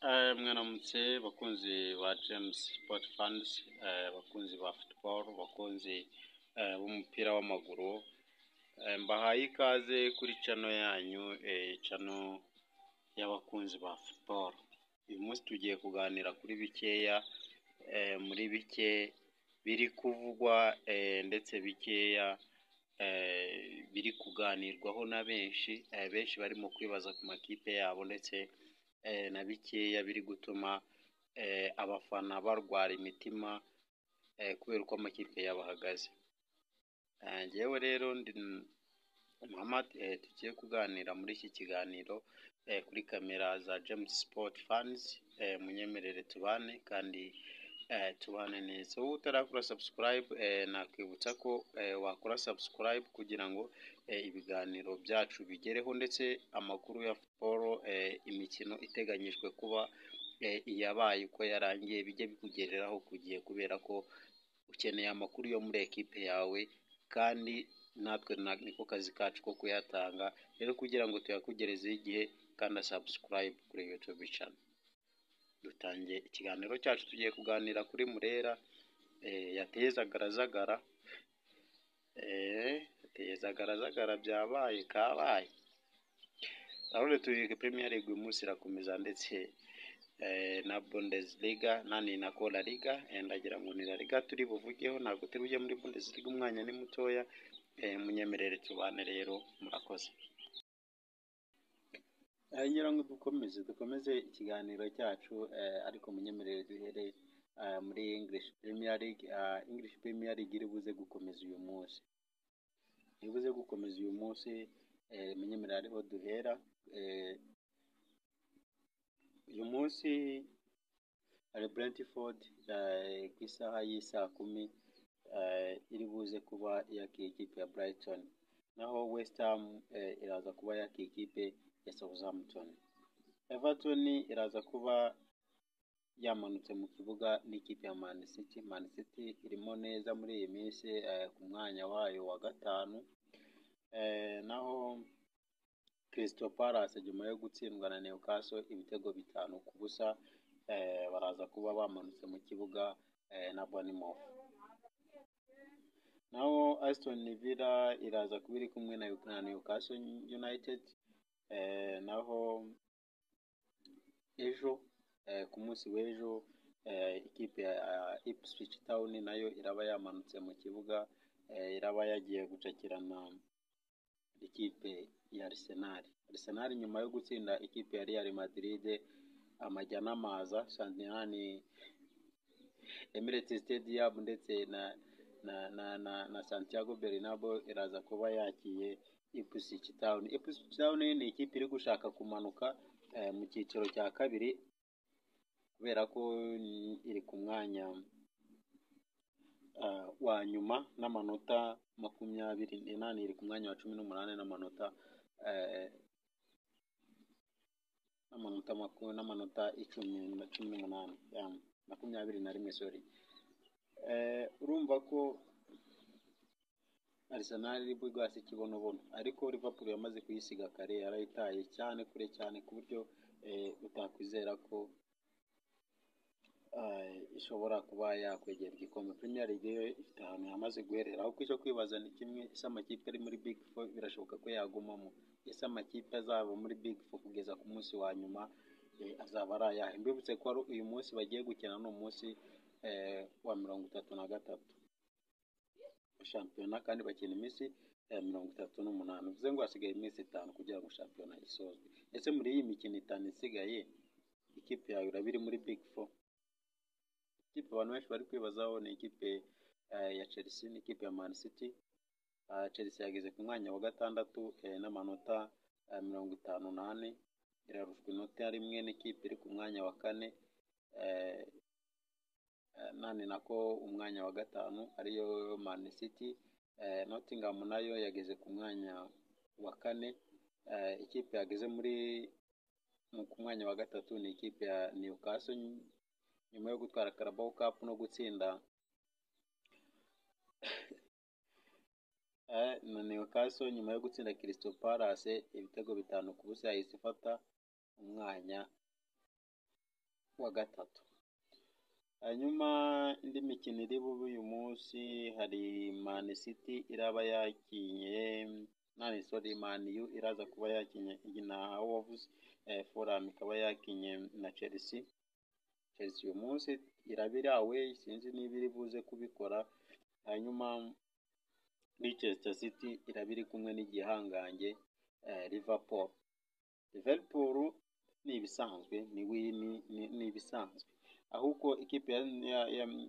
Mwaramutse bakunzi ba James Sport Fans, bakunzi ba football, bakunzi b'umupira w'amaguru, mbahaye ikaze kuri channel yanyu, channel y'abakunzi ba football. Uyu munsi tugiye kuganira kuri bikeya muri bike biri kuvugwa ndetse bikeya biri kuganirwaho na benshi barimo kwibaza ku makipe yabo, ndetse na bikeya biri gutuma abafana barwara imitima kubera uko amakipe yabo ahagaze. Njyewe rero ndi Muhammad, tugiye kuganira muri iki kiganiro kuri kamera za James Sport Fans. Munyemerere tubane kandi tubane neza. Wowe utarakora subscribe, nakwibutsa ko wakora subscribe kugira ngo ibiganiro byacu bigereho, ndetse amakuru ya football, imikino iteganyijwe kuba iyabaye uko yarangiye bijye bikugereraho ku gihe, kubera ko ukeneye amakuru yo muri ekipe yawe, kandi natwe niko kazi kacu ko kuyatanga. Rero kugira ngo tuyakugerezeho igihe, kandi subscribe kuri YouTube channel. Dutangiye ikiganiro cyacu, tugiye kuganira kuri Murera yateye zagaragara, byabaye kabaye. Ahubwo tuyiga Premier League uyu munsi irakomeza, ndetse na Bundesliga na La Liga. Ndagira ngo ni La Liga turi buvugeho, ntabwo turi bujye muri Bundesliga, umwanya ni mutoya. Munyemerere tubane rero, murakoze. Ngira ngo dukomeze ikiganiro cyacu, ariko munyemerere duhere muri English Premier League. English Premier League iri buze gukomeza uyu munsi, munyemerere ariho duhera. Uyu munsi hari Brentford ku isaha y'isaa 10 iri buze kuba yakiye ikipe ya Brighton, naho West Ham iraza kuba yakiye ikipe ya Southampton. Everton iraza kuba yamanutse mu kibuga n'ikipe ya Man City. Man City irimo neza muri iyi minsi ku mwanya wayo wa gatanu, naho Crystal Palace nyuma yo gutsindwa na Newcastle ibitego 5-0, baraza kuba bamanutse mu kibuga na Bournemouth. Naho Aston Villa iraza kuba iri kumwe na Newcastle United, naho ejo ku munsi w'ejo ikipe ya Ipswich Town nayo iraba yamanutse mu kibuga, iraba yagiye gucakirana ikipe ya Arsenal nyuma yo gutsinda ikipe ya Real Madrid amajya n'amaza Santiago Emirates Stadium, ndetse na Santiago Bernabeu iraza kuba yakiye Ipswich Town. Ipswich Town ni ikipe iri gushaka kumanuka mu cyiciro cya kabiri, kubera ko iri ku mwanya wa nyuma n'amanota 28, iri ku mwanya wa 18 n'amanota 21, sorry. Urumva ko Arsenal iri bwase ikibonobono, ariko Liverpool yamaze kuyisiga kare, yarayitaye cyane kure cyane ku buryo utakwizera ko ishobora kuba yakwegera igikombe. Premier League yo ifite ahantu yamaze guherera, aho icyo kwibaza ni kimwe: ese amakipe ari muri Big Four birashoboka ko yagumamo? Ese amakipe azaba muri Big Four kugeza ku munsi wa nyuma azaba ari ayahe? Mbibutse ko ari uyu munsi bagiye gukina, no munsi wa 33 shampiyona, kandi bakina iminsi 38, bivuze ngo hasigaye iminsi 5 kugira ngo shampiyona isozwe. Ese muri iyi mikino 5 isigaye ikipe yawe iraba iri muri Big Four? Ikipe abantu benshi bari kwibazaho ni ikipe ya Chelsea n'ikipe ya Man City. Chelsea yageze ku mwanya wa 6 n'amanota 58, irarushwa inota rimwe n'ikipe iri ku mwanya wa 4, nako umwanya wa 5 ariyo Man City. Nottingham nayo yageze ku mwanya wa 4. Ikipe yageze ku mwanya wa 3 ni ikipe ya Newcastle nyuma yo gutwara Carabao Cup no gutsinda na Newcastle nyuma yo gutsinda Crystal Palace ibitego 5-0, yahise ifata umwanya wa gatatu. Hanyuma indi mikino iri bube uyu munsi hari Man City iraba yakinye Man U iraza kuba yakinye na Wolves, Fulham ikaba yakinye na Chelsea uyu munsi irabira away, sinzi niba iri buze kubikora. Hanyuma Manchester City irabiri kumwe n'igihangange Liverpool ni ibisanzwe, ni ibisanzwe, ahubwo ikipe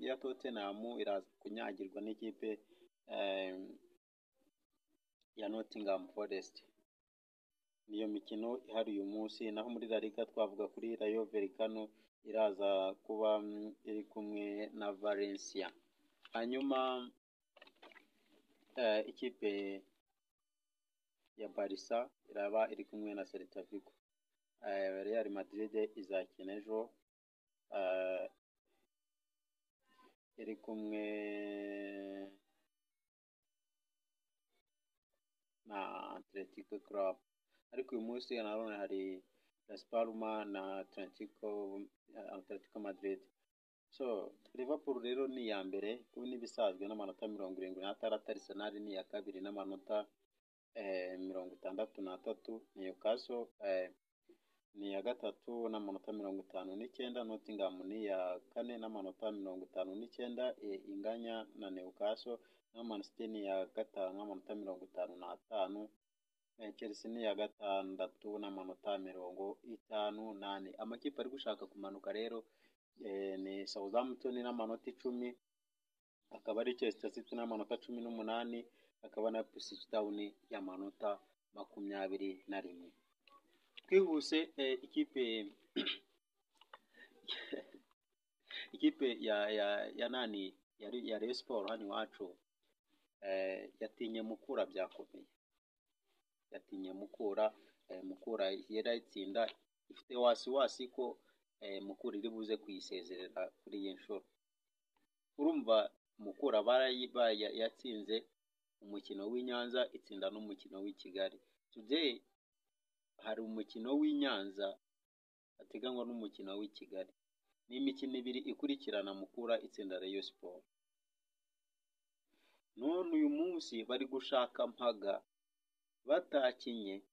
ya Tottenham iraza kunyagirwa n'ikipe ya Nottingham Forest. Niyo mikino ihari uyu munsi. Naho muri La Liga twavuga kuri Rayo Vallecano iraza kuba iri kumwe na Valencia. Hanyuma ikipe ya Barca iraba iri kumwe na Celta Vigo. Real Madrid izakina ejo iri kumwe na Atletico Club. Ariko uyu munsi nanone hari Las Palmas na Atletico Madrid. So Liverpool rero ni iya mbere kuko n'ibisazwe n'amanota 76, Arsenal ni iya kabiri n'amanota 63, Newcastle ni iya gatatu n'amanota 59, Nottingham ni iya kane n'amanota 59, inganya na Newcastle, na Man City ni iya gatanu n'amanota 55, Chelsea ni iya gatandatu n'amanota 58. Amakipe ari gushaka kumanuka rero ni Southampton n'amanota 10, akaba ari Chelsea City n'amanota 18, akaba na Ipswich Town y'amanota 21. Twihuse ikipe ya Rayon Sport hano iwacu yatinye Mukura byakomeye. Yatinye Mukura yarayitsinda, ifite wasi ko Mukura iri buze kuyisezerera kuri iyi nshuro. Urumva Mukura yatsinze umukino w'i Nyanza, itsinda n'umukino w'i Kigali. Today hari umukino w'i Nyanza ateganywa n'umukino w'i Kigali. Ni imikino ibiri ikurikirana Mukura itsinda Rayon Sport. None uyu munsi bari gushaka mpaga batakinye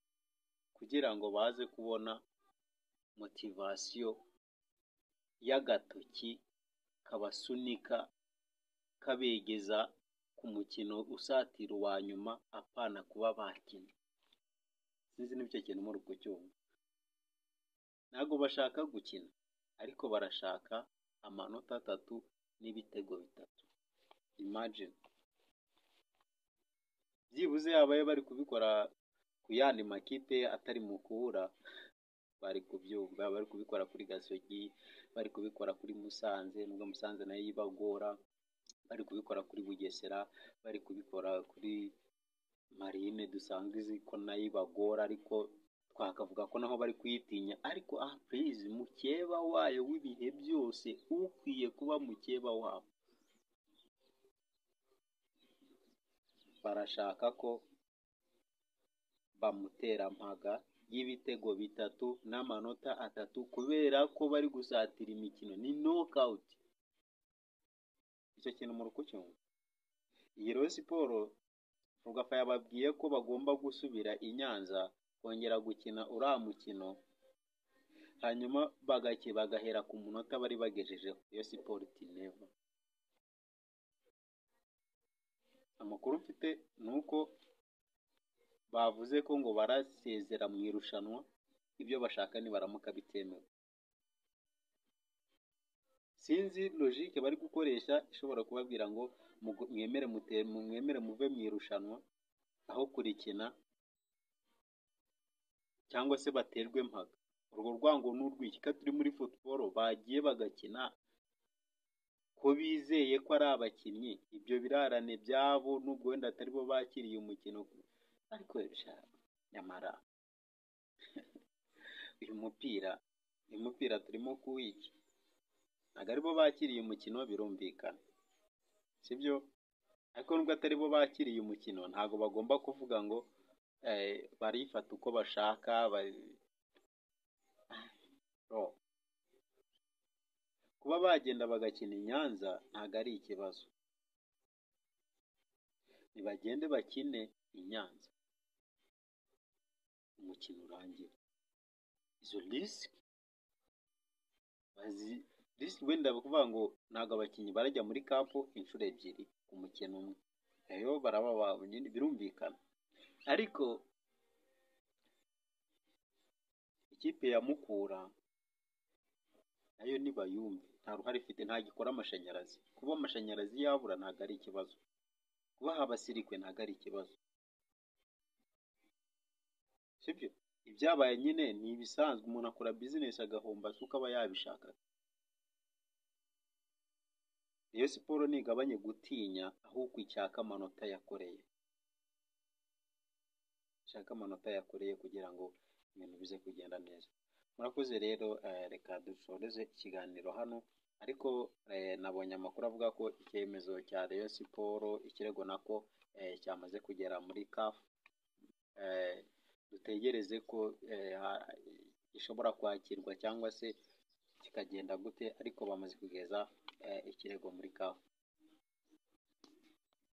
kugira ngo baze kubona motivasiyo y'agatoki kabasunika kabegeza ku mukino usatira uwa nyuma apana kuba bakinnye. Sinzi n'icyo kintu muri kucyumva. Ntabwo bashaka gukina ariko barashaka amanota 3 n'ibitego 3. Imagine byibuze abaye bari kubikora ku yandi makipe atari Mukura, bari kubyumva. Bari kubikora kuri Gasogi, bari kubikora kuri Musanze, nubwo Musanze nayo yibagora, bari kubikora kuri Bugesera, bari kubikora kuri Marine dusanzwe izi ko nayo ibagora, ariko twakavuga ko naho bari kuyitinya. Ariko please, mukeba wayo w'ibihe byose ukwiye kuba mukeba wabo. Barashaka ko bamutera mpaga y'ibitego 3 n'amanota 3 kubera ko bari gusatira imikino ni knockout. Icyo kintu muri kucyumva. Iyi Rayon Sport Rugafa yababwiye ko bagomba gusubira i Nyanza kongera gukina uriya mukino, hanyuma bagahera ku munota bari bagejejeho. Rayon Sport never. Amakuru mfite ni uko bavuze ko ngo barasezera mu irushanwa, ibyo bashaka nibaramuka bitemewe. Sinzi logique bari gukoresha ishobora kubabwira ngo mwemere muve mu irushanwa aho kurikina, cyangwa se baterwe mpaga. Urwo rwango n'urw'iki turi muri football bagiye bagakina ko bizeye ko ari abakinnyi, ibyo birarane byabo nubwo wenda atari bo bakiriye umukino. Ariko nyamara uyu mupira turimo kuwiki, ntabwo ari bo bakiriye umukino, birumvikana sibyo. Ariko nubwo atari bo bakiriye umukino, ntabwo bagomba kuvuga ngo barifata uko bashaka. kuba bagenda bagakina i Nyanza ntabwo ari ikibazo, nibagende bakine i Nyanza umukino urangire. Izo risiki wenda kuvuga ngo ntabwo abakinnyi barajya muri kampo inshuro ebyiri ku mukino umwe, ayo baraba nyine birumvikana, ariko ikipe ya Mukura nayo nibayumve nta ruhare ifite, ntabwo ikora amashanyarazi. Kuba amashanyarazi yabura ntabwo ari ikibazo, kuba haba sirikwe ntabwo ari ikibazo, sibyo? Ibyabaye nyine ni ibisanzwe, umuntu akora bizinesi agahomba si uko aba yabishaka. Rayon Sports ntigabanye gutinya, ahubwo ishaka amanota yakoreye, ishaka amanota yakoreye kugira ngo ibintu bize kugenda neza. Murakoze rero, reka dusoreze ikiganiro hano, ariko nabonye amakuru avuga ko icyemezo cya Rayon Sports ikirego nako cyamaze kugera muri CAF. Dutegereze ko gishobora kwakirwa cyangwa se kikagenda gute, ariko bamaze kugeza ikirego muri CAF.